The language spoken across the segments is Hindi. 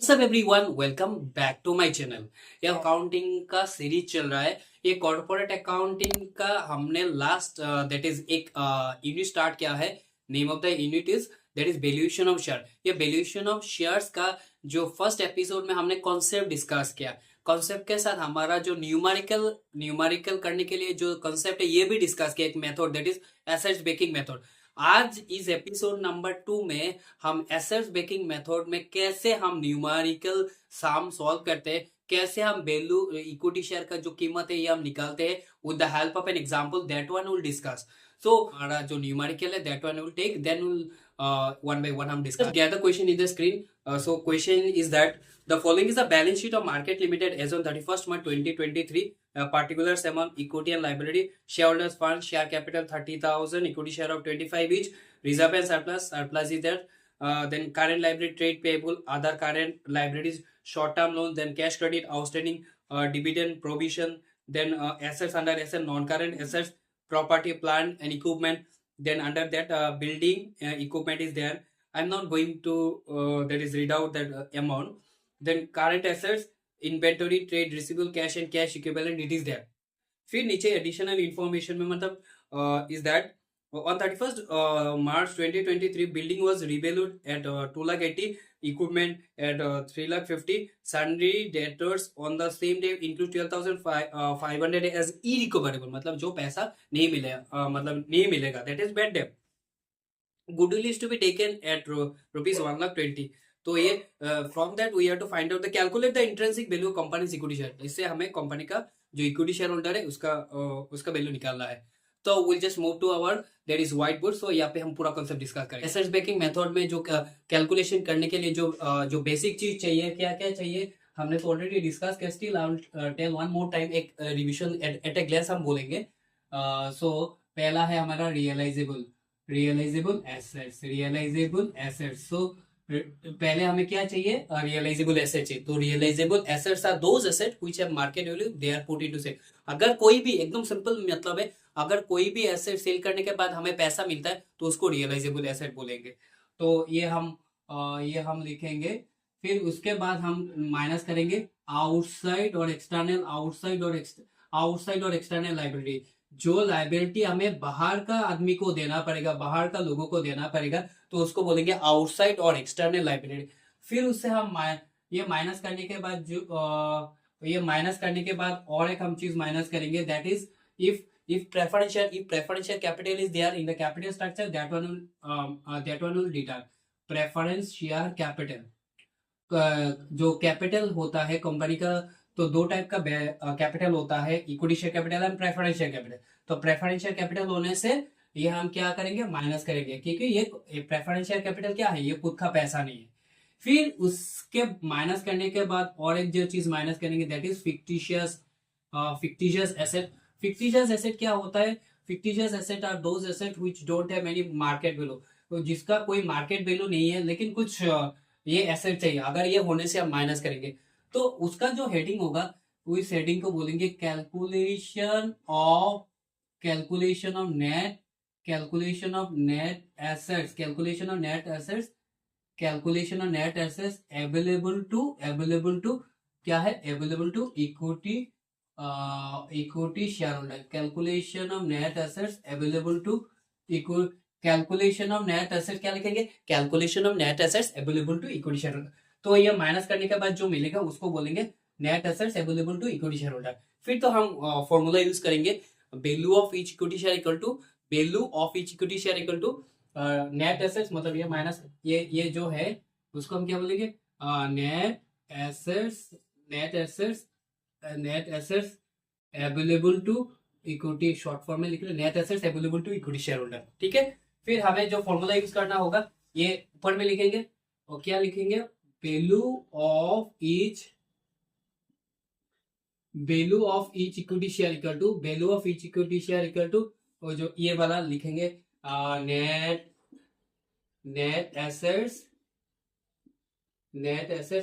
सब everyone welcome back to my channel. ये अकाउंटिंग का सीरीज चल रहा है। ये कॉर्पोरेट अकाउंटिंग का हमने लास्ट दैट इज एक यूनिट स्टार्ट किया है। Name of the unit is that is valuation of share. ये वैल्यूएशन ऑफ शेयर्स का जो फर्स्ट एपिसोड में हमने कॉन्सेप्ट डिस्कस किया। कॉन्सेप्ट के साथ हमारा जो न्यूमेरिकल करने के लिए जो कॉन्सेप्ट है ये भी डिस्कस किया, एक method that is assets backing method. आज इस एपिसोड नंबर 2 में हम एसेट्स बेकिंग मेथड में कैसे हम न्यूमेरिकल सम सॉल्व करते हैं, कैसे हम वैल्यू इक्विटी शेयर का जो कीमत है ये हम निकालते हैं with the help of an example that one will discuss. So हमारा जो न्यूमेरिकल है that one will take, then will one by one हम discuss. Get the question in the screen. So question is that the following is the balance sheet of Market Limited as on 31st March 2023. Particulars among equity and liability. Shareholders fund, share capital 30,000, equity share of 25 each. Reserve and surplus is there. Then current liability, trade payable, other current liabilities, short-term loans, then cash credit, outstanding, dividend provision, then assets under asset, non-current assets, property, plant and equipment. Then under that building equipment is there. I'm not going to that is read out that amount. Then current assets, inventory, trade receivable, cash and cash equivalent, it is there. फिर नीचे एडिशनल इंफॉर्मेशन में मतलब is that on 31st March 2023 building was revalued at 2,80,000, equipment at 3,50,000, sundry debtors on the same day include 12,500 as irrecoverable, मतलब जो पैसा नहीं मिलेगा मतलब नहीं मिलेगा, that is bad debt. Goodwill is to be taken at rupees 1,20,000. तो ये from that we have to find out the calculate the intrinsic value of company equity share. इससे हमें कंपनी का जो इक्विटी शेयर होल्डर है उसका वैल्यू निकालना है। तो will just move to our that is white board. So यहाँ पे हम पूरा कॉन्सेप्ट डिस्कस करेंगे। एसेट्स बेकिंग मेथड में जो कैलकुलेशन करने के लिए जो बेसिक चीज चाहिए, क्या क्या चाहिए हमने तो ऑलरेडी डिस्कस किया। Still I will tell one more time, एक रिविजन एट ए ग्लांस हम बोलेंगे। सो पहला है हमारा रियलाइजेबल एसेट्स। सो पहले हमें क्या चाहिए, रियलाइजेबल एसेट चाहिए। तो realisable assets are those asset which have market value, they are put into sale. अगर कोई भी, एकदम सिंपल मतलब है, अगर कोई भी एसेट सेल करने के बाद हमें पैसा मिलता है तो उसको रियलाइजेबल एसेट बोलेंगे। तो ये हम लिखेंगे। फिर उसके बाद हम माइनस करेंगे आउटसाइड और एक्सटर्नल लाइबिलिटी। जो लाइबिलिटी हमें बाहर का आदमी को देना पड़ेगा, बाहर का लोगों को देना पड़ेगा, तो उसको बोलेंगे आउटसाइड और एक्सटर्नल लाइबिलिटी। फिर उससे हम ये माइनस करने के बाद और एक हम चीज माइनस करेंगे, that is if preferential capital is there in the capital structure, that one will determine preference share capital। जो कैपिटल होता है कंपनी का, तो दो टाइप का कैपिटल होता है, equity share capital and preferential capital. तो प्रेफरेंशियल कैपिटल होने से ये हम क्या करेंगे, माइनस करेंगे, क्योंकि ये प्रेफरेंशियल कैपिटल क्या है, ये खुद का पैसा नहीं है। फिर उसके माइनस करने के बाद और एक जो चीज माइनस करेंगे, that is fictitious asset. Fictitious asset क्या होता है? Fictitious asset are those asset which don't have any market value. तो जिसका कोई मार्केट वैल्यू नहीं है लेकिन कुछ ये एसेट चाहिए, अगर ये होने से हम माइनस करेंगे तो उसका जो हेडिंग होगा, उस हेडिंग को बोलेंगे calculation of net assets available to क्या है, available to equity share holder. Calculation of net assets available to calculation of net assets क्या लिखेंगे, calculation of net assets available to equity share holder. तो ये माइनस करने के बाद जो मिलेगा उसको बोलेंगे net assets available to equity share holder. फिर तो हम फॉर्मूला यूज करेंगे, value of each equity share equal to net assets, मतलब ये माइनस ये जो है उसको हम क्या बोलेंगे, net assets available to equity, short form में लिख लो net assets available to equity share holder. ठीक है। फिर हमें जो फॉर्मूला यूज करना होगा ये ऊपर में लिखेंगे, और क्या लिखेंगे, value of each equity share equal to और जो ये वाला लिखेंगे net assets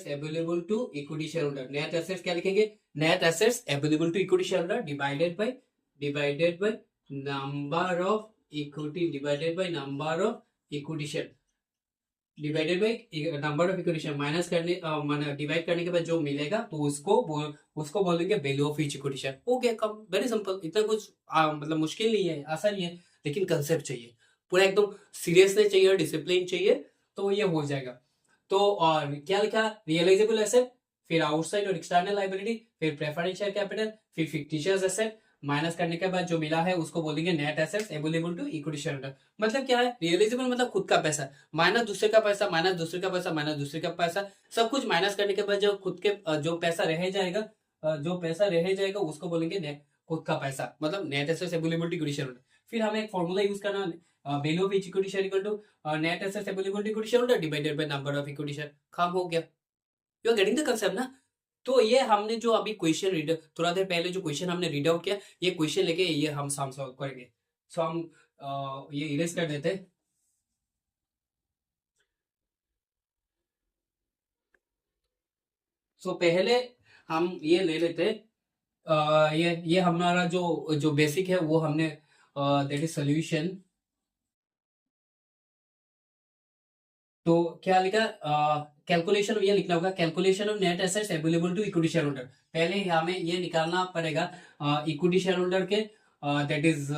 available to equity share holder. Net assets क्या लिखेंगे, net assets available to equity share holder divided by number of equity share. Divided by number of equity share, minus करने माने डिवाइड करने के बाद जो मिलेगा तो उसको बोलेंगे value of each equity share. Okay, come, very simple, इतना कुछ मतलब मुश्किल नहीं है, आसान ही है, लेकिन कंसेप्ट चाहिए, पूरा एकदम सीरियसनेस चाहिए, डिसिप्लिन चाहिए, तो ये हो जाएगा। तो और क्या लिखा, रियलाइजेबल एसेट, फिर आउटसाइड और एक्सटर्नल लायबिलिटी, फिर प्रेफरेंशियल कैपिटल, फिर फिक्टिशियस एसेट, माइनस करने के बाद जो मिला है उसको बोलेंगे net assets available to equity share holder. मतलब क्या है, रियलाइजेबल मतलब खुद का पैसा माइनस दूसरे का पैसा, माइनस दूसरे का पैसा, माइनस दूसरे का पैसा, सब कुछ माइनस करने के बाद जो खुद के जो पैसा रह जाएगा, जो पैसा रह जाएगा उसको बोलेंगे नेट, खुद का पैसा, मतलब net assets available to equity share holder. फिर हमें एक फॉर्मूला यूज करना है, value of equity share equal to net assets available to equity share holder divided by number of equity share. काम हो गया। You are getting the concept ना। तो ये हमने जो अभी क्वेश्चन रीड, थोड़ा देर पहले जो क्वेश्चन हमने रीड आउट किया, ये क्वेश्चन लेके ये हम सम सॉल्व करेंगे। सो हम ये इरेज कर देते हैं। सो पहले हम ये ले लेते हैं, ये हमारा जो जो बेसिक है वो हमने, दैट इज सोल्यूशन। तो क्या लिखा, कैलकुलेशन ये लिखना होगा, calculation of net assets available to equity share holder. पहले हमें ये निकालना पड़ेगा इक्विटी शेयर होल्डर के, दैट इज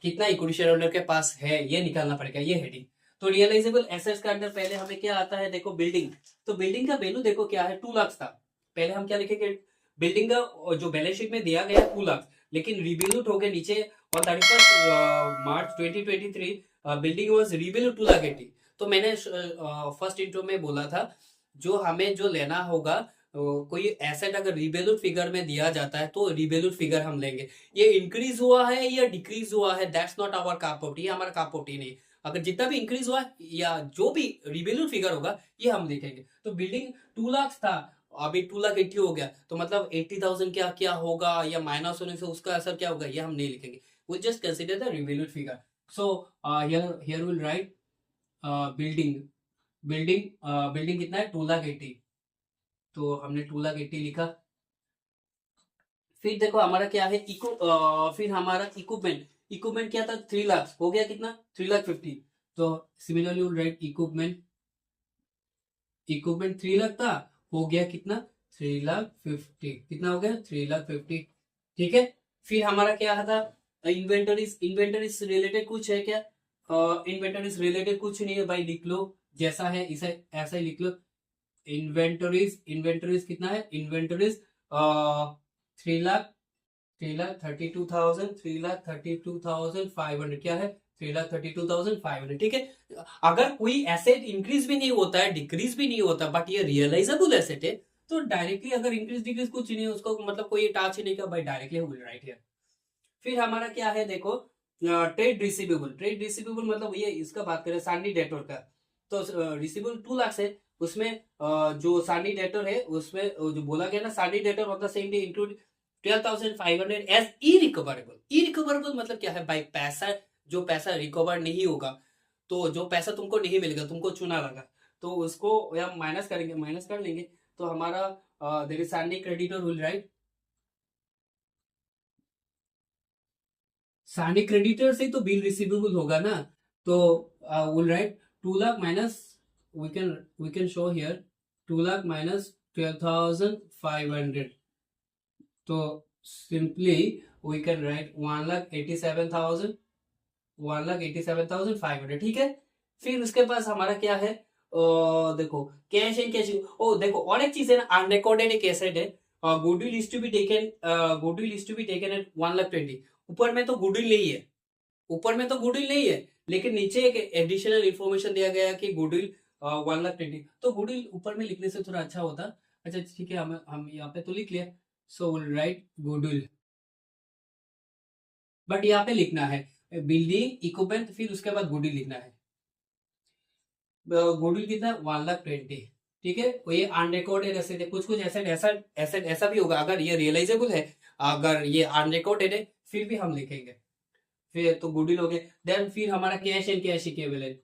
कितना इक्विटी शेयर होल्डर के पास है ये निकालना पड़ेगा, ये हेडिंग। तो रियलाइजेबल एसेट्स के अंदर पहले हमें क्या आता है, देखो बिल्डिंग। तो बिल्डिंग का वैल्यू देखो क्या है, 2 लाख था। पहले हम क्या लिखेंगे, बिल्डिंग का जो बैलेंस शीट में दिया गया 2 लाख, लेकिन रिवैल्यूड हो गया नीचे on 31 March 2023, building was revalued 2,80,000। तो मैंने फर्स्ट इंट्रो में बोला था, जो हमें जो लेना होगा, कोई एसेट अगर रिवैल्यूड फिगर में दिया जाता है तो रिवैल्यूड फिगर हम लेंगे। ये इंक्रीज हुआ है या डिक्रीज हुआ है, दैट्स नॉट आवर कापोटी, ये हमारा कापोटी नहीं। अगर जितना भी इंक्रीज हुआ है या जो भी रिवैल्यूड फिगर होगा ये हम देखेंगे। तो बिल्डिंग 2 लाख था, अभी 2,80,000 हो गया, तो मतलब 80,000 क्या क्या होगा, या माइनस होने से उसका असर क्या होगा, ये हम नहीं लिखेंगे। We just consider the revalued figure. So here will write building, building कितना है, 2,80,000। तो हमने 2,80,000 लिखा। फिर देखो हमारा क्या है, फिर हमारा इक्विपमेंट, इक्विपमेंट क्या था, 3 लाख, हो गया कितना, 3,50,000। तो similarly will write equipment, equipment 3 lakh था, हो गया कितना, 3,50,000, कितना हो गया, 3,50,000। ठीक है। फिर हमारा क्या था, इन्वेंटरीज, इन्वेंटरीज रिलेटेड कुछ है क्या, इन्वेंटरीज रिलेटेड कुछ नहीं है भाई, लिख लो जैसा है इसे ऐसा ही लिख लो। इन्वेंटरीज, इन्वेंटरीज कितना है, इन्वेंटरीज 3,00,000, 3,32,000, 3,32,500, क्या है, 3,32,500। ठीक है। अगर कोई एसेट इंक्रीज भी नहीं होता है, डिक्रीज भी नहीं होता, बट ये रियलाइजेबल एसेट है, तो डायरेक्टली अगर इंक्रीज डिक्रीज कुछ नहीं है, उसको मतलब कोई टच ही नहीं कर भाई, डायरेक्टली विल राइट हियर। फिर हमारा क्या है, देखो ट्रेड रिसीवेबल, ट्रेड रिसीवेबल मतलब ये इसका बात करें सैंडी डेटोर का, तो रिसीवेबल 2 लाख है, उसमें जो सैंडी डेटोर है उसमें जो बोला गया ना, सैंडी डेटोर मतलब same they include 12,500 as irrecoverable. Irrecoverable मतलब क्या है भाई, पैसा, जो पैसा रिकवर नहीं होगा, तो जो पैसा तुमको नहीं मिलेगा, तुमको चुना लगा, तो उसको हम माइनस करेंगे, माइनस कर लेंगे। तो हमारा there is sundry creditor will write, sundry creditor से तो बिल रिसीवेबल होगा ना, तो will write 2 lakh minus, we can show here 2 lakh minus 12,500। तो सिंपली वी कैन राइट 1,87,000, 1,87,500। ठीक है। फिर उसके पास हमारा क्या है, देखो कैश एंड कैश, ओ देखो और एक चीज है ना, अनरिकॉर्डेड एक एसेट है, goodwill is to be taken, goodwill is to be taken at 1,20,000। ऊपर में तो गुडविल नहीं है, ऊपर में तो गुडविल नहीं है, लेकिन नीचे एक एडिशनल इंफॉर्मेशन दिया गया कि गुडविल 1,20,000। तो गुडविल ऊपर में लिखने से थोड़ा अच्छा होता। अच्छा ठीक है, हम यहाँ पे तो लिख लिया। सो विल राइट गुडविल, बट यहाँ पे लिखना है बिल्डिंग इक्विपमेंट, फिर उसके बाद गुडविल लिखना है। गुडविल कितना, 1,20,000। ठीक है। वो ये अनरिकॉर्डेड एसेट है, कुछ कुछ एसेट ऐसा, एसेट ऐसा भी होगा, अगर ये रियलाइजेबल है, अगर ये अनरिकॉर्डेड है, फिर भी हम लिखेंगे। फिर तो गुडविल हो गया। देन फिर हमारा cash and cash equivalent,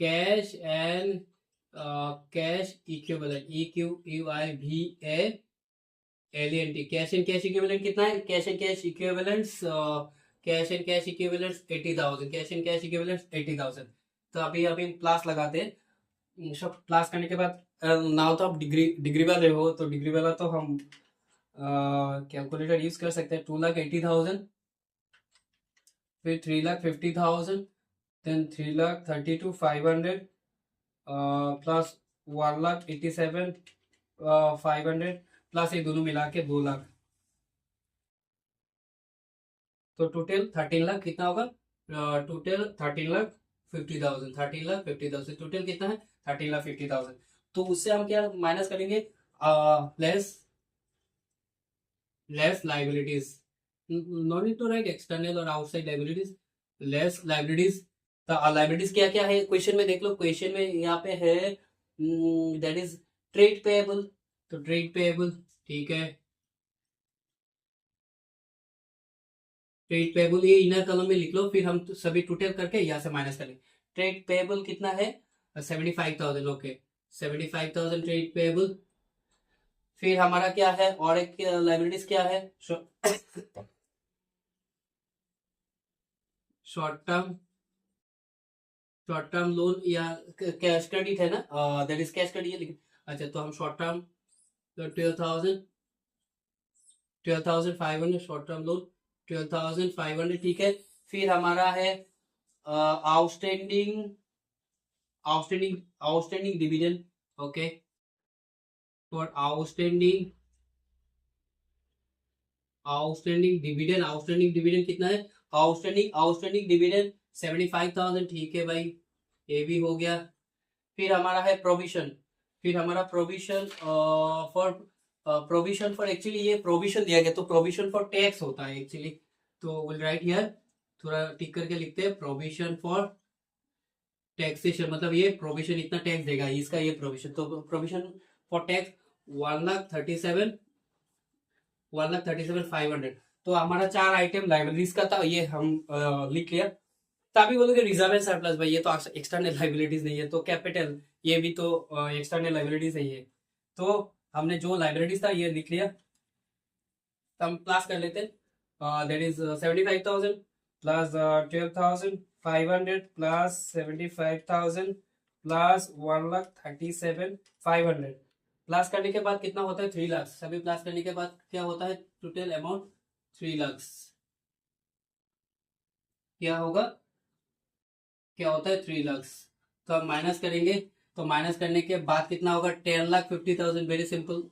cash and cash equivalent, EQUIVALENT, cash and cash equivalent कितना है, cash and cash equivalents, cash and cash equivalents 80,000, cash and cash equivalents 80,000। तो अभी अभी प्लस लगाते हैं, सब क्लास करने के बाद नाउ तो आप डिग्री डिग्री वाले हो, तो डिग्री वाला तो हम कैलकुलेटर यूज कर सकते हैं। 2,80,000, फिर 3,50,000, देन 3,32,500 प्लस 1,87,500 प्लस ये दोनों मिला के 2 लाख, तो टोटल 13 लाख कितना होगा? टोटल 13,50,000, 13,50,000 टोटल कितना है? 13,50,000। तो उससे हम क्या माइनस करेंगे? Less less liabilities, no need to write external और आउटसाइड लाइबिलिटीज, लेस लाइबिलिटीज। तो लाइबिलिटीज क्या क्या है क्वेश्चन में देख लो, क्वेश्चन में यहाँ पे है दैट इज ट्रेड पेएबल। तो ट्रेड पेएबल, ठीक है, ट्रेड पेएबल ये इनर कॉलम में लिख लो, फिर हम सभी टोटल करके यहाँ से माइनस करेंगे। ट्रेड पेएबल कितना है? 75,000, ओके, 75,000 ट्रेड पेएबल। फिर हमारा क्या है और एक लाइबिलिटीज क्या है? Short term, short term loan या कैश क्रेडिट है ना, दैट इज कैश क्रेडिट लिख। अच्छा, तो हम short term 12,500 short term loan 12,500, ठीक है। फिर हमारा है outstanding outstanding outstanding dividend, okay, for outstanding dividend कितना है? आउटस्टैंडिंग डिविडेंड 75,000, ठीक है भाई, ये भी हो गया। फिर हमारा है प्रोविजन, फिर हमारा प्रोविजन फॉर एक्चुअली ये प्रोविजन दिया गया, तो प्रोविजन फॉर टैक्स होता है एक्चुअली, तो विल राइट हियर, थोड़ा टिक करके लिखते हैं, प्रोविजन फॉर टैक्सेशन, मतलब ये प्रोविजन इतना टैक्स देगा इसका, ये प्रोविजन, तो प्रोविजन फॉर टैक्स 1,37,500। तो हमारा 4 आइटम लाइब्रेरीज का था, ये हम लिख लिया। तभी बोलोगे रिजर्व एंड सरप्लस, भाई ये तो एक्सटर्नल लाइबिलिटीज नहीं है, तो कैपिटल ये भी तो एक्सटर्नल लाइबिलिटीज नहीं है। तो हमने जो लाइबिलिटीज था ये लिख लिया, तो हम प्लस कर लेते हैं, that is 75,000 plus 12,500 plus 75,000 plus 1,37,500, plus करने के बाद कितना होता है? 3 लाख। सभी प्लस करने के बाद क्या होता है? Total amount 3 lakh. क्या होगा? क्या होता है? 3 लाख। तो हम माइनस करेंगे, तो माइनस करने के बाद कितना होगा? 10,50,000, वेरी सिंपल,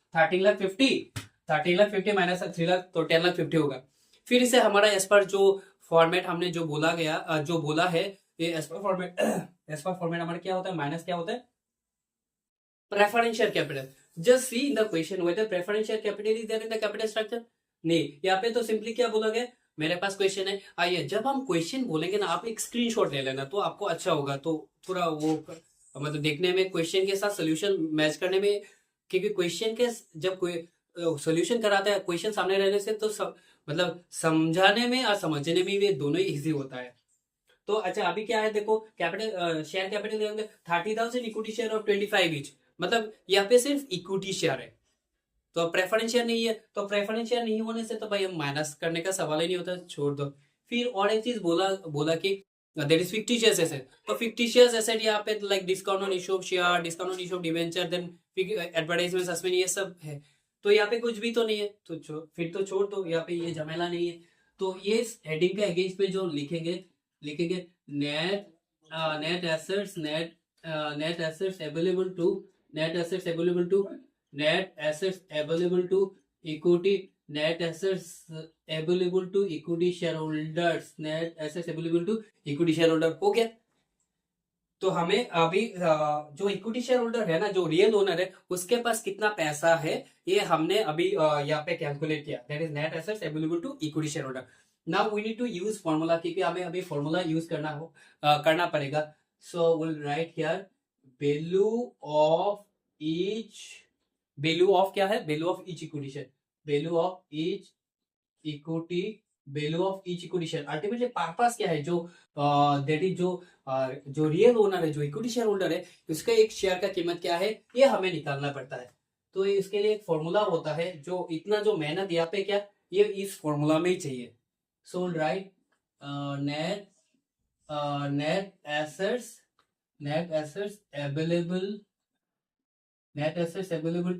13,50,000, 13,50,000 माइनस 3 लाख, तो 10,50,000 होगा। फिर इसे हमारा एज पर जो फॉर्मेट हमने जो बोला गया, जो बोला है, ये as per format as per format हमारा क्या होता है? माइनस क्या होता है? Preferential capital. Just see in the question whether preferential capital is there in the capital structure. नहीं, यहाँ पे तो सिंपली क्या बोला गया, मेरे पास क्वेश्चन है, आइए जब हम क्वेश्चन बोलेंगे ना, आप एक स्क्रीनशॉट ले लेना, तो आपको अच्छा होगा, तो थोड़ा वो मतलब देखने में क्वेश्चन के साथ सोल्यूशन मैच करने में, क्योंकि क्वेश्चन के जब कोई सोल्यूशन कराता है क्वेश्चन सामने रहने से, तो मतलब समझाने में और समझने में भी दोनों ही इजी होता है। तो अच्छा, अभी क्या है देखो, कैपिटल शेयर कैपिटल देंगे 30,000 इक्विटी शेयर और 25 ईच, मतलब यहाँ पे सिर्फ इक्विटी शेयर है, तो प्रेफरेंस शेयर नहीं है, तो प्रेफरेंस शेयर नहीं होने से तो भाई हम माइनस करने का सवाल ही नहीं होता, छोड़ दो। फिर और एक चीज बोला बोला कि देयर इज फिक्टिशियस एसेट, तो फिक्टिशियस एसेट यहाँ पे like discount on issue of share, discount on issue of debenture, then advertisement suspense, ये सब है। तो यहाँ पे कुछ भी तो नहीं है, तो फिर तो छोड़ दो, यहाँ पे ये झमेला नहीं है। तो ये हेडिंग के अगेंस्ट पे जो लिखेंगे लिखेंगे net net assets net assets available to net assets available to net assets available to equity, net assets available to equity shareholders, net assets available to equity shareholder, हो गया। तो हमें अभी जो इक्विटी शेयर होल्डर है ना, जो रियल ओनर है, उसके पास कितना पैसा है, ये हमने अभी यहाँ पे कैलकुलेट किया, that is net assets available to equity share holder. Now we need to use formula, क्योंकि हमें अभी फॉर्मूला यूज करना पड़ेगा। So will write here value of each, value of क्या है? Value of each equity share, value of each equity, value of each equity share. Ultimately purpose क्या है? जो दैट इज जो रियल ओनर है, जो इक्विटी शेयर होल्डर है, उसका एक शेयर का कीमत क्या है, ये हमें निकालना पड़ता है। तो इसके लिए एक फॉर्मूला होता है, जो इतना जो मेहनत यहाँ पे क्या, ये इस फॉर्मूला में ही चाहिए। So right net net assets net assets available net assets available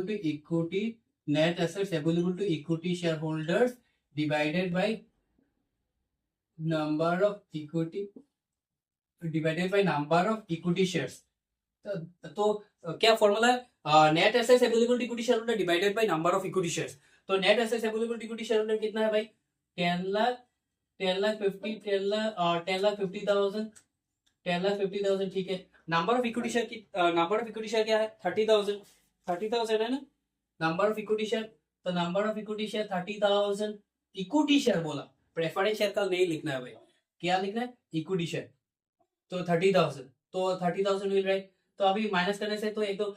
to equity, net assets available to equity shareholders divided by number of equity shares. तो क्या फॉर्मूला है? Net assets available to equity share holder divided by number of equity shares. तो net assets available to equity share holder कितना है भाई? 10,50,000. ठीक है. नंबर ऑफ इक्विटी शेयर क्या है? 30,000 है ना नंबर ऑफ इक्विटी शेयर. तो number of equity share 30,000. Equity share बोला, प्रेफरेंस शेयर का नहीं लिखना है भाई. क्या लिखना है? Equity share. तो 30,000. तो 30,000 मिल रहा है. तो अभी माइनस करने से तो एक तो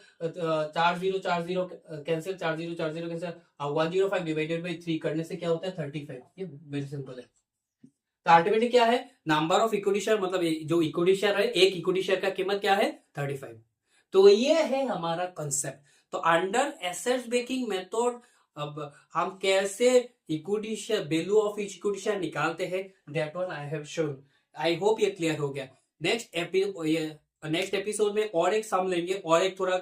40 कैंसिल, 40 कैंसिल, 105 डिवाइडेड बाई 3 करने से क्या होता है? 35. ये वेरी सिंपल है. तो अल्टीमेटली क्या है? नंबर ऑफ इक्विटी शेयर मतलब जो इक्विटी शेयर है, एक इक्विटी शेयर का कीमत क्या है? 35. तो ये है हमारा कंसेप्ट. तो अंडर एसेट्स बेकिंग मेथड अब हम कैसे equity share, value of each equity share निकालते हैं, that one I have shown. I hope ये क्लियर हो गया. नेक्स्ट एपिसोड में और एक सम लेंगे और एक थोड़ा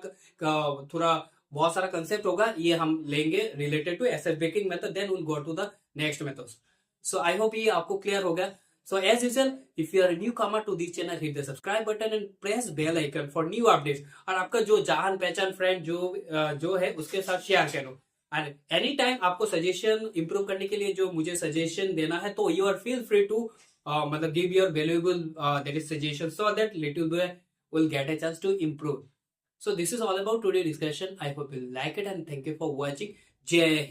बहुत सारा कंसेप्ट होगा, ये हम लेंगे related to asset backing method. Then will go to the next methods. So I hope ये आपको क्लियर हो गया. So as usual, if you are a newcomer to this channel, hit the subscribe button and press bell icon for new updates. और आपका जो जान पहचान फ्रेंड जो है उसके साथ शेयर करो. एंड एनी टाइम आपको सजेशन इंप्रूव करने के लिए जो मुझे सजेशन देना है, तो you are feel free to मतलब give your valuable that is suggestion, so that little boy will get a chance to improve. So this is all about today's discussion. I hope you like it and thank you for watching. Jai Hind.